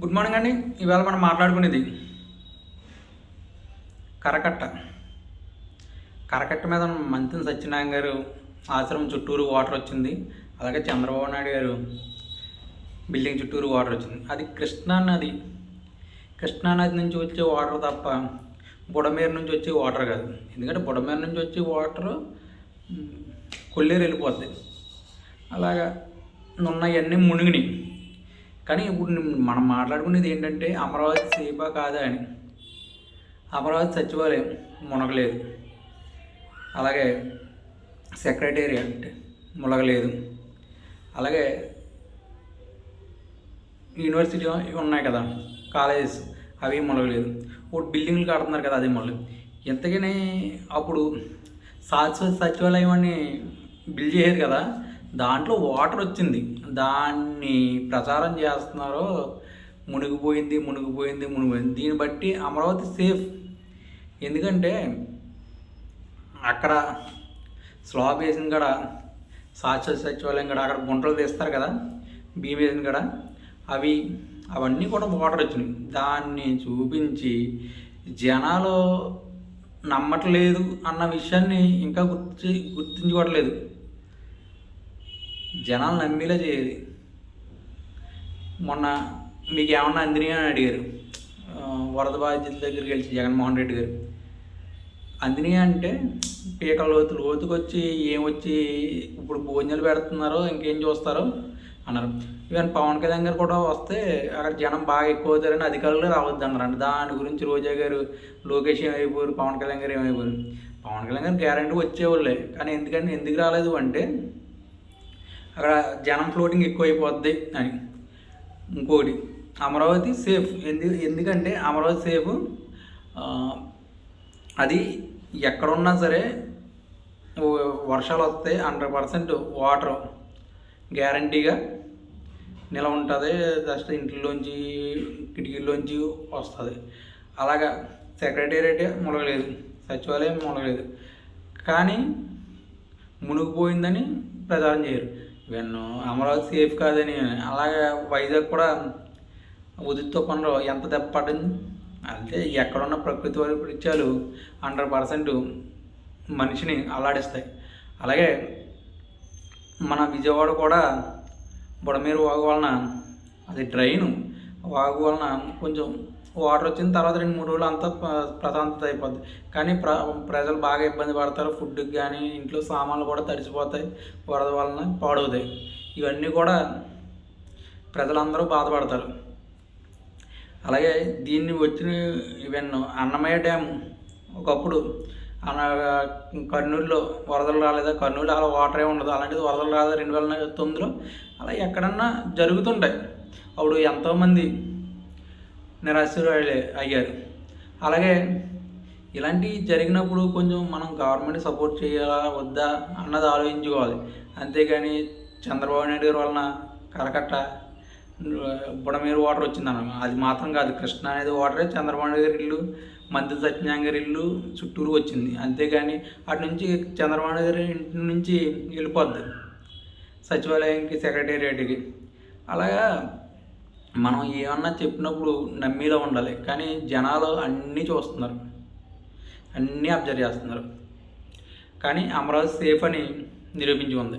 Good morning అండి. ఇవాళ మనం మాట్లాడుకునేది కరకట్ట. కరకట్ట మీద మంత్రి సత్యనారాయణ గారు ఆశ్రమం చుట్టూరు వాటర్ వచ్చింది. అలాగే చంద్రబాబు నాయుడు గారు బిల్డింగ్ చుట్టూరు వాటర్ వచ్చింది. అది కృష్ణానది. కృష్ణానది నుంచి వచ్చే వాటర్ తప్ప బుడమేరు నుంచి వచ్చే వాటర్ కాదు. ఎందుకంటే బుడమేరు నుంచి వచ్చే వాటర్ కొల్లేరు వెళ్ళిపోద్ది. అలాగా ఉన్నవన్నీ మునిగినాయి. కానీ ఇప్పుడు మనం మాట్లాడుకునేది ఏంటంటే అమరావతి సేఫా కాదా అని. అమరావతి సచివాలయం మునగలేదు, అలాగే సెక్రటేరియట్ మునగలేదు, అలాగే యూనివర్సిటీ ఉన్నాయి కదా కాలేజెస్ అవి మునగలేదు. ఇప్పుడు బిల్డింగ్లు కడుతున్నారు కదా అది మొదలు. ఎంతకని అప్పుడు శాశ్వత సచివాలయం అని బిల్డ్ చేయరు కదా, దాంట్లో వాటర్ వచ్చింది, దాన్ని ప్రచారం చేస్తున్నారో మునిగిపోయింది. దీన్ని బట్టి అమరావతి సేఫ్. ఎందుకంటే అక్కడ స్లాబ్ వేసిన కాడ శాశ్వత సచివాలయం కాడ అక్కడ గుంటలు తీస్తారు కదా భీమ్ వేసిన కాడ అవన్నీ కూడా వాటర్ వచ్చినాయి. దాన్ని చూపించి జనాలు నమ్మట్లేదు అన్న విషయాన్ని ఇంకా గుర్తించుకోవట్లేదు. జనాలు నమ్మేలా చేయాలి. మొన్న మీకు ఏమన్నా అందినాయి అని అడిగారు వరద బాధితుల దగ్గరికి వెళ్ళి జగన్మోహన్ రెడ్డి గారు. అందినాయి అంటే పీకల లోతుకు వచ్చి ఏమొచ్చి ఇప్పుడు భోజనాలు పెడుతున్నారో ఇంకేం చూస్తారో అన్నారు. ఈవెన్ పవన్ కళ్యాణ్ గారు కూడా వస్తే అక్కడ జనం బాగా ఎక్కువ అవుతారని అధికారులు రావద్దు అన్నారండి. దాని గురించి రోజా గారు, లోకేష్ ఏమైపోయారు, పవన్ కళ్యాణ్ గారు ఏమైపోయారు. పవన్ కళ్యాణ్ గారు గ్యారంటీ వచ్చేవాళ్ళే, కానీ ఎందుకు రాలేదు అంటే అక్కడ జనం ఫ్లోటింగ్ ఎక్కువ అయిపోద్ది అని. ఇంకోటి అమరావతి సేఫ్. ఎందుకంటే అమరావతి సేఫ్. అది ఎక్కడున్నా సరే వర్షాలు వస్తే 100% వాటర్ గ్యారంటీగా నిల ఉంటుంది. జస్ట్ ఇంట్లోంచి కిటికీల్లోంచి వస్తుంది. అలాగా సెక్రటేరియట్ మునగలేదు, సచివాలయం మునగలేదు, కానీ మునిగిపోయిందని ప్రచారం చేయరు. ఇవన్నీ అమరావతి సేఫ్ కాదని. అలాగే వైజాగ్ కూడా ఉదితో పనులు ఎంత దెబ్బ పడింది అంటే ఎక్కడున్న ప్రకృతి వైపరీత్యాలు 100% మనిషిని అల్లాడిస్తాయి. అలాగే మన విజయవాడ కూడా బుడమేరు వాగు వలన అది డ్రైను వాగు వలన కొంచెం వాటర్ వచ్చిన తర్వాత 2-3 రోజులు అంతా ప్రశాంతత అయిపోద్ది. కానీ ప్రజలు బాగా ఇబ్బంది పడతారు. ఫుడ్కి కానీ ఇంట్లో సామాన్లు కూడా తడిసిపోతాయి, వరద వలన పాడవుతాయి. ఇవన్నీ కూడా ప్రజలందరూ బాధపడతారు. అలాగే దీన్ని వచ్చిన ఈవెన్ అన్నమయ్య డ్యాము ఒకప్పుడు కర్నూలులో వరదలు రాలేదా, కర్నూలు అలా వాటరే ఉండదు, అలాంటిది వరదలు రాదా 2009లో. అలా ఎక్కడన్నా జరుగుతుంటాయి. అప్పుడు ఎంతోమంది నిరాశ్రయులు అయ్యారు. అలాగే ఇలాంటివి జరిగినప్పుడు కొంచెం మనం గవర్నమెంట్ సపోర్ట్ చేయాలా వద్దా అన్నది ఆలోచించుకోవాలి. అంతేగాని చంద్రబాబు నాయుడు గారి వలన కరకట్ట బుడమేరు వాటర్ వచ్చిందన్న అది మాత్రం కాదు. కృష్ణ అనేది వాటరే చంద్రబాబు నాయుడు గారి ఇల్లు, మంత్రి సత్యనారాయణ గారి ఇల్లు చుట్టూరు వచ్చింది. అంతేగాని అటు నుంచి చంద్రబాబు నాయుడు గారి ఇంటి నుంచి వెళ్ళిపోద్ది సచివాలయానికి, సెక్రటేరియట్కి. అలాగా మనం ఏమన్నా చెప్పినప్పుడు నమ్మేలా ఉండాలి. కానీ జనాలు అన్నీ చూస్తున్నారు, అన్నీ అబ్జర్వ్ చేస్తున్నారు. కానీ అమరావతి సేఫ్ అని నిరూపించి ఉంది.